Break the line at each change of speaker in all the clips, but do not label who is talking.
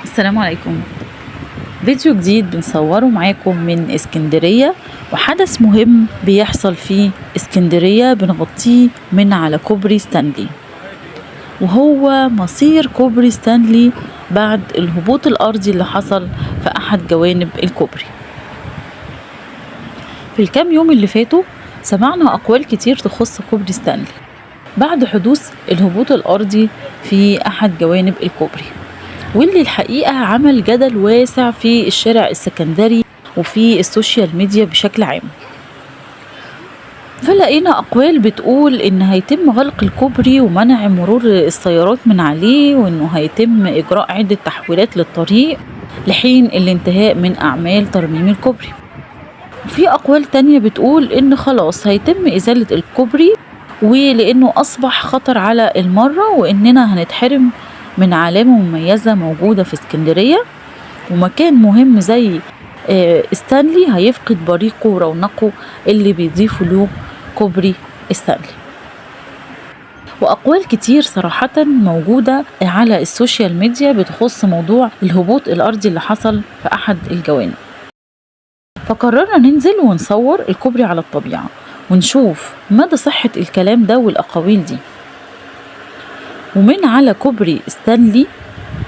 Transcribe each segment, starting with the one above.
السلام عليكم. فيديو جديد بنصوره معاكم من اسكندرية، وحدث مهم بيحصل في اسكندرية بنغطيه من على كوبري ستانلي، وهو مصير كوبري ستانلي بعد الهبوط الأرضي اللي حصل في أحد جوانب الكوبري. في الكام يوم اللي فاتوا سمعنا أقوال كتير تخص كوبري ستانلي بعد حدوث الهبوط الأرضي في أحد جوانب الكوبري، واللي الحقيقة عمل جدل واسع في الشارع السكندري وفي السوشيال ميديا بشكل عام. فلقينا أقوال بتقول إن هيتم غلق الكوبري ومنع مرور السيارات من عليه، وإنه هيتم إجراء عدة تحويلات للطريق لحين الانتهاء من أعمال ترميم الكوبري. وفي أقوال تانية بتقول إن خلاص هيتم إزالة الكوبري، ولأنه أصبح خطر على المرة، وإننا هنتحرم من علامة مميزة موجودة في اسكندرية، ومكان مهم زي ستانلي هيفقد بريقه ورونقه اللي بيضيفوا له كوبري ستانلي. وأقوال كتير صراحة موجودة على السوشيال ميديا بتخص موضوع الهبوط الأرضي اللي حصل في أحد الجوانب. فقررنا ننزل ونصور الكوبري على الطبيعة ونشوف مدى صحة الكلام ده والأقاويل دي. ومن على كوبري ستانلي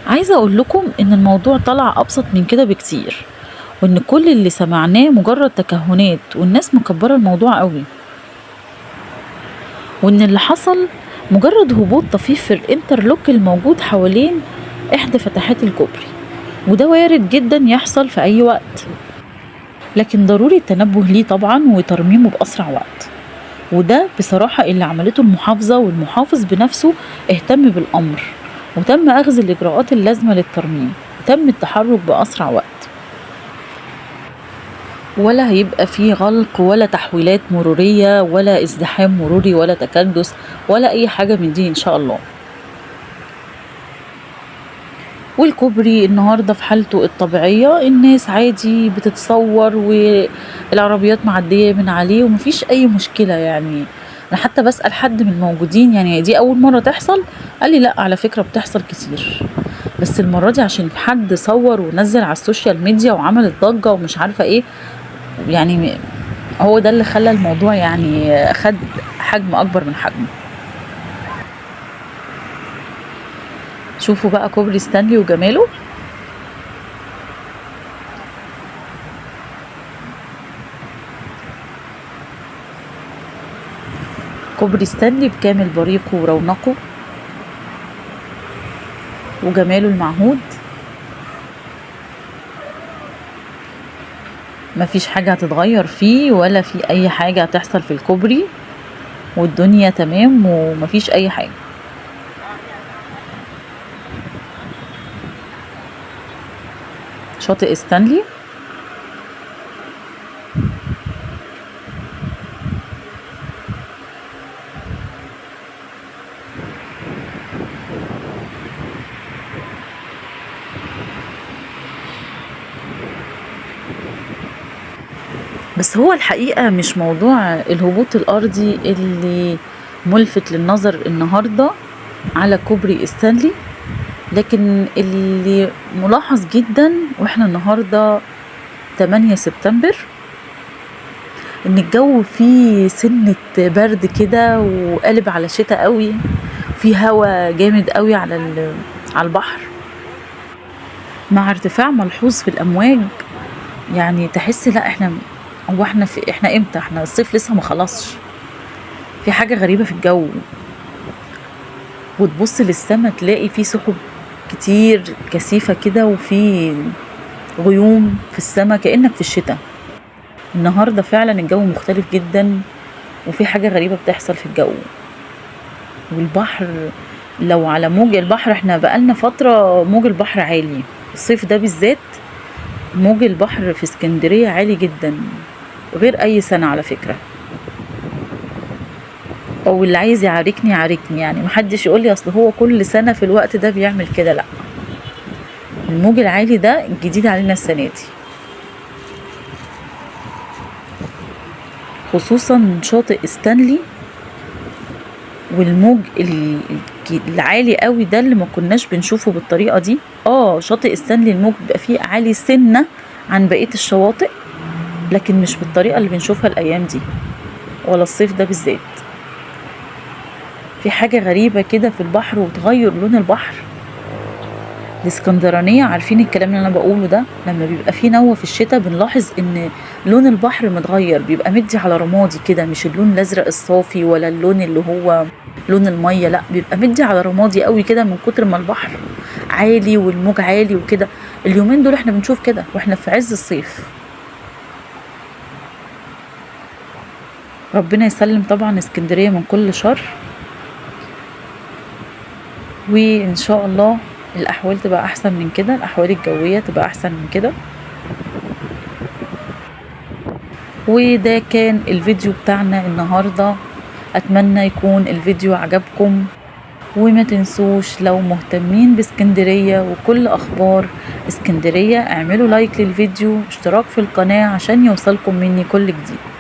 عايزة أقول لكم إن الموضوع طلع أبسط من كده بكتير، وإن كل اللي سمعناه مجرد تكهنات والناس مكبرة الموضوع قوي، وإن اللي حصل مجرد هبوط طفيف في الانترلوك الموجود حوالين إحدى فتحات الكوبري، وده وارد جدا يحصل في أي وقت، لكن ضروري التنبه ليه طبعا وترميمه بأسرع وقت. وده بصراحة اللي عملته المحافظة، والمحافظ بنفسه اهتم بالأمر وتم أخذ الإجراءات اللازمة للترميم، وتم التحرك بأسرع وقت، ولا هيبقى فيه غلق ولا تحويلات مرورية ولا ازدحام مروري ولا تكدس ولا أي حاجة من دي إن شاء الله. والكوبري النهاردة في حالته الطبيعية، الناس عادي بتتصور والعربيات معدية من عليه ومفيش أي مشكلة. يعني أنا حتى بسأل حد من الموجودين، يعني دي أول مرة تحصل؟ قال لي لأ، على فكرة بتحصل كتير، بس المرة دي عشان حد صور ونزل على السوشيال ميديا وعمل الضجة ومش عارفة ايه، يعني هو ده اللي خلى الموضوع يعني خد حجم أكبر من حجمه. شوفوا بقى كوبري ستانلي وجماله. كوبري ستانلي بكامل بريقه ورونقه وجماله المعهود، مفيش حاجة هتتغير فيه ولا في أي حاجة هتحصل في الكوبري، والدنيا تمام ومفيش أي حاجة. شاطئ ستانلي بس هو الحقيقة مش موضوع الهبوط الأرضي اللي ملفت للنظر النهاردة على كوبري ستانلي، لكن اللي ملاحظ جدا واحنا النهاردة 8 سبتمبر ان الجو فيه سنة برد كده وقلب على شتاء قوي، في هوا جامد قوي على البحر مع ارتفاع ملحوظ في الامواج. يعني تحس لا احنا امتى؟ احنا الصيف لسه ما خلصش. في حاجة غريبة في الجو، وتبص للسما تلاقي في سحب كتير كثيفة كده وفي غيوم في السما كأنك في الشتاء. النهاردة فعلا الجو مختلف جدا، وفي حاجة غريبة بتحصل في الجو. والبحر لو على موج البحر، احنا بقالنا فترة موج البحر عالي، الصيف ده بالذات موج البحر في اسكندرية عالي جدا غير اي سنة على فكرة. او اللي عايز يعاركني يعاركني، يعني محدش يقول لي اصل هو كل سنة في الوقت ده بيعمل كده، لا، الموج العالي ده جديد علينا السنة دي، خصوصا شاطئ ستانلي. والموج العالي قوي ده اللي ما كناش بنشوفه بالطريقة دي شاطئ ستانلي الموج بيبقى فيه عالي سنة عن بقية الشواطئ، لكن مش بالطريقة اللي بنشوفها الأيام دي ولا الصيف ده بالذات. في حاجة غريبة كده في البحر وتغير لون البحر. الاسكندرانية عارفين الكلام اللي أنا بقوله ده، لما بيبقى فيه نوة في الشتاء بنلاحظ إن لون البحر متغير، بيبقى مدي على رمادي كده، مش اللون الأزرق الصافي ولا اللون اللي هو لون المية، لأ بيبقى مدي على رمادي قوي كده من كتر ما البحر عالي والموج عالي وكده. اليومين دول احنا بنشوف كده واحنا في عز الصيف. ربنا يسلم طبعا اسكندرية من كل شر، وإن شاء الله الأحوال تبقى أحسن من كده، الأحوال الجوية تبقى أحسن من كده. وده كان الفيديو بتاعنا النهاردة، أتمنى يكون الفيديو عجبكم، وما تنسوش لو مهتمين باسكندرية وكل أخبار اسكندرية اعملوا لايك للفيديو واشتراك في القناة عشان يوصلكم مني كل جديد.